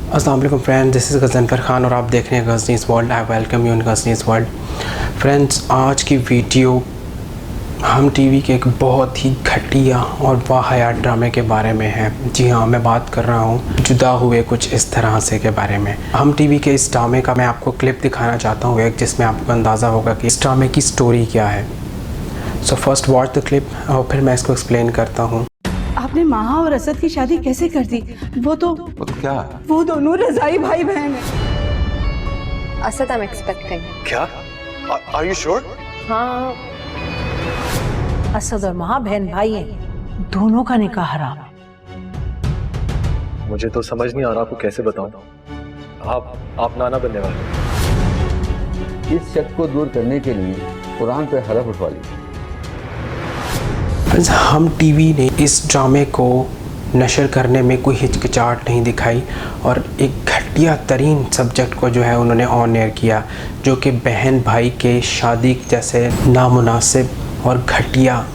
अस्सलाम वालेकुम friends, this is Ghazanfar Khan और आप देख रहे हैं Ghazni's world. I welcome you in Ghazni's world. Friends, आज की वीडियो हम टीवी के एक बहुत ही घटिया और वाहियात ड्रामे के बारे में है। जी हाँ, मैं बात कर रहा हूँ जुदा हुए कुछ इस तरह से के बारे में। हम टीवी के इस ड्रामे का मैं आपको क्लिप दिखाना चाहता हूँ एक, जिसमें आपको अंदाज़ा होगा कि इस ड्रामे की स्टोरी क्या है। So first watch the clip और फिर मैं इसको एक्सप्लेन करता हूँ। आपने माहा और असद की शादी कैसे कर दी? वो तो क्या? वो दोनों रज़ाई भाई बहन हैं। Asad, I am expecting. क्या? Are you sure? हाँ, असद और माँ बहन भाई हैं, दोनों का निकाह हराम है। मुझे तो समझ नहीं आ रहा, आपको कैसे बताऊं। आप नाना बनने वाले। इस शक को दूर करने के लिए कुरान पे हलफ उठवा ली। हम टीवी ने इस ड्रामे को नशर करने में कोई हिचकिचाहट नहीं दिखाई और एक घटिया तरीन सब्जेक्ट को जो है उन्होंने ऑन एयर किया, जो कि बहन भाई के शादी जैसे नामुनासिब और घटिया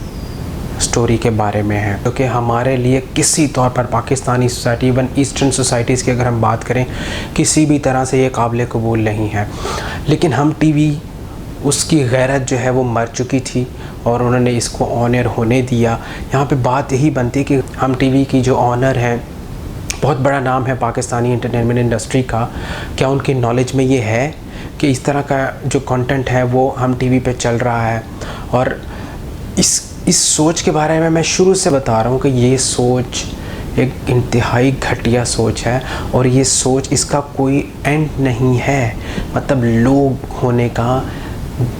स्टोरी के बारे में है, क्योंकि हमारे लिए किसी तौर पर Pakistani society, even eastern societies की अगर हम बात करें, किसी भी तरह से ये काबिल कबूल नहीं है। लेकिन हम टीवी, उसकी गैरत जो है वो मर चुकी थी और उन्होंने इसको ऑनर होने दिया। यहाँ पे बात यही बनती कि हम टीवी की जो ऑनर हैं, बहुत बड़ा नाम है पाकिस्तानी एंटरटेनमेंट इंडस्ट्री का, क्या उनकी नॉलेज में ये है कि इस तरह का जो कंटेंट है वो हम टीवी पे चल रहा है। और इस सोच के बारे में मैं शुरू से बता रहा हूँ कि ये सोच एक इंतहाई घटिया सोच है और ये सोच, इसका कोई एंड नहीं है। मतलब लोग होने का,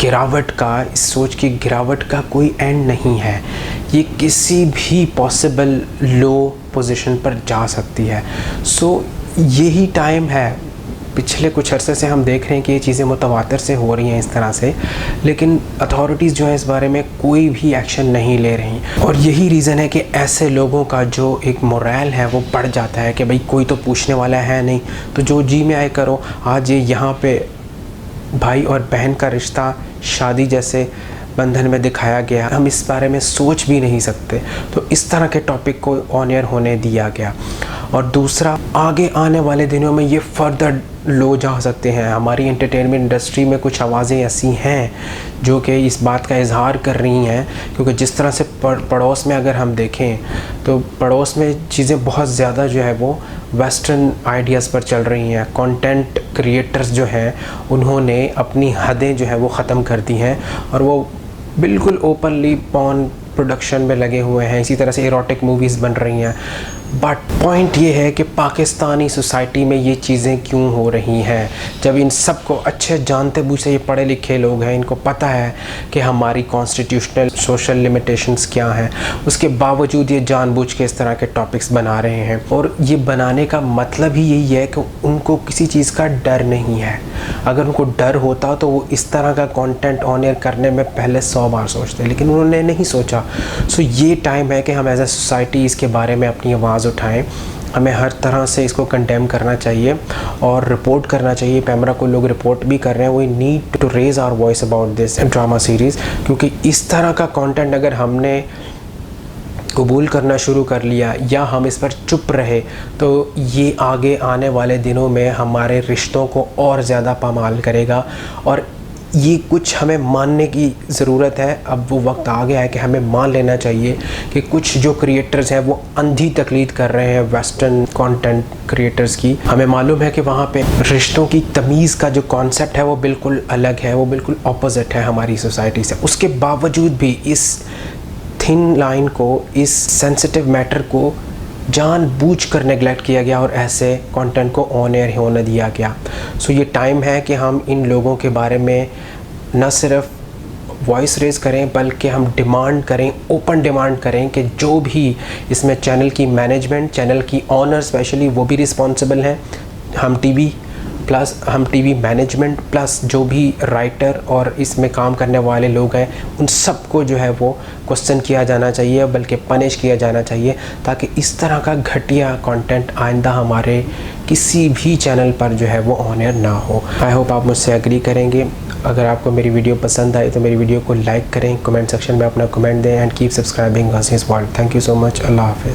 गिरावट का, इस सोच की गिरावट का कोई एंड नहीं है। ये किसी भी पॉसिबल लो पोजीशन पर जा सकती है। सो यही टाइम है। पिछले कुछ अरसे से हम देख रहे हैं कि ये चीज़ें मुतवातर से हो रही हैं इस तरह से, लेकिन अथॉरिटीज़ जो है इस बारे में कोई भी एक्शन नहीं ले रही। और यही रीज़न है कि ऐसे लोगों का जो एक मोरल है वो बढ़ जाता है कि भाई कोई तो पूछने वाला है नहीं, तो जो जी में आए करो। आज ये यहाँ पे भाई और बहन का रिश्ता शादी जैसे बंधन में दिखाया गया, हम इस बारे में सोच भी नहीं सकते। तो इस तरह के टॉपिक को ऑन एयर होने दिया गया। और दूसरा, आगे आने वाले दिनों में ये फर्दर लो जा सकते हैं। हमारी एंटरटेनमेंट इंडस्ट्री में कुछ आवाज़ें ऐसी हैं जो कि इस बात का इजहार कर रही हैं, क्योंकि जिस तरह से पड़ोस में अगर हम देखें तो पड़ोस में चीज़ें बहुत ज़्यादा जो है वो वेस्टर्न आइडियाज़ पर चल रही हैं। कंटेंट क्रिएटर्स जो हैं उन्होंने अपनी हदें जो है वो ख़त्म कर दी हैं और वो बिल्कुल ओपनली पॉर्न प्रोडक्शन में लगे हुए हैं। इसी तरह से एरोटिक मूवीज़ बन रही हैं। बट पॉइंट ये है कि पाकिस्तानी सोसाइटी में ये चीज़ें क्यों हो रही हैं, जब इन सब को अच्छे जानते बूझते, ये पढ़े लिखे लोग हैं, इनको पता है कि हमारी कॉन्स्टिट्यूशनल सोशल लिमिटेशंस क्या हैं, उसके बावजूद ये जानबूझ के इस तरह के टॉपिक्स बना रहे हैं। और ये बनाने का मतलब ही यही है कि उनको किसी चीज़ का डर नहीं है। अगर उनको डर होता तो वो इस तरह का कंटेंट ऑन एयर करने में पहले 100 बार सोचते, लेकिन उन्होंने नहीं सोचा। सो ये टाइम है कि हम एज ए सोसाइटी इसके बारे में अपनी आवाज़ उठाएं। हमें हर तरह से इसको कंडेम करना चाहिए और रिपोर्ट करना चाहिए। पैमरा को लोग रिपोर्ट भी कर रहे हैं। We need to raise our voice about this drama series, क्योंकि इस तरह का कंटेंट अगर हमने कबूल करना शुरू कर लिया या हम इस पर चुप रहे तो ये आगे आने वाले दिनों में हमारे रिश्तों को और ज़्यादा पामाल करेगा। और ये कुछ हमें मानने की ज़रूरत है। अब वो वक्त आ गया है कि हमें मान लेना चाहिए कि कुछ जो क्रिएटर्स हैं वो अंधी तकलीद कर रहे हैं वेस्टर्न कंटेंट क्रिएटर्स की। हमें मालूम है कि वहाँ पे रिश्तों की तमीज़ का जो कॉन्सेप्ट है वो बिल्कुल अलग है, वो बिल्कुल ऑपोजिट है हमारी सोसाइटी से। उसके बावजूद भी इस थिन लाइन को, इस सेंसिटिव मैटर को जानबूझकर नेगलेक्ट किया गया और ऐसे कंटेंट को ऑन एयर होने दिया गया। सो ये टाइम है कि हम इन लोगों के बारे में न सिर्फ वॉइस रेज करें बल्कि हम डिमांड करें, ओपन डिमांड करें कि जो भी इसमें चैनल की मैनेजमेंट, चैनल की ऑनर स्पेशली, वो भी रिस्पॉन्सिबल हैं। हम टीवी मैनेजमेंट प्लस जो भी राइटर और इसमें काम करने वाले लोग हैं, उन सबको जो है वो क्वेश्चन किया जाना चाहिए, बल्कि पनिश किया जाना चाहिए, ताकि इस तरह का घटिया कंटेंट आइंदा हमारे किसी भी चैनल पर जो है वो ऑन एयर ना हो। आई होप आप मुझसे एग्री करेंगे। अगर आपको मेरी वीडियो पसंद आई तो मेरी वीडियो को लाइक करें, कमेंट सेक्शन में अपना कमेंट दें and keep subscribing Ghazni's world. Thank you so much. Allah हाफ़िज़।